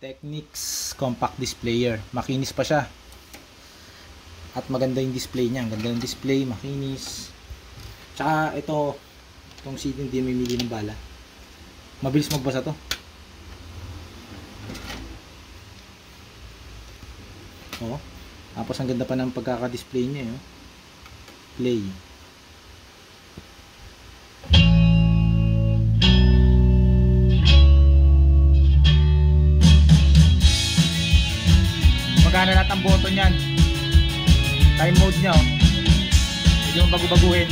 Technics compact displayer. Makinis pa siya. At maganda yung display niya. Ganda ng display, makinis. Tsaka itong CD hindi mimili ng bala. Mabilis magbasa to. Oh. Tapos ang ganda pa ng pagkaka-display niya, eh. Play. Magana lahat ang button yan. Time mode nya, oh. Hindi mo bago-baguhin.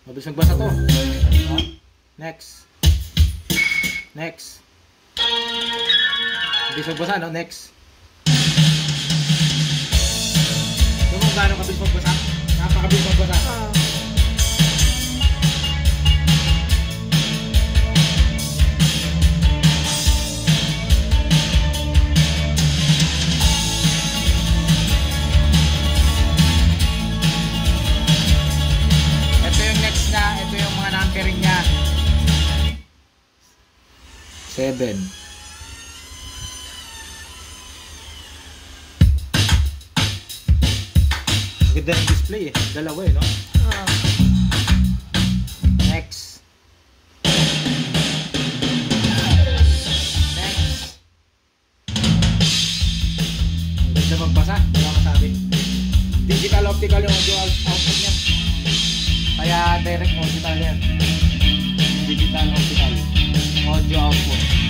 Mabilis magbasa to. Next. Next. Mabilis magbasa, no? Next. Ito kung gaano kabilis magbasa? Napakabilis magbasa. Ito yung mga numbering niya. 7. Ganda ng display, eh. Dalawa, eh, no? Next. Next. Ang ganda magbasa. Wala masabi. Digital optical yung audio output niya. Kaya direct audio yan. Digital optical audio output.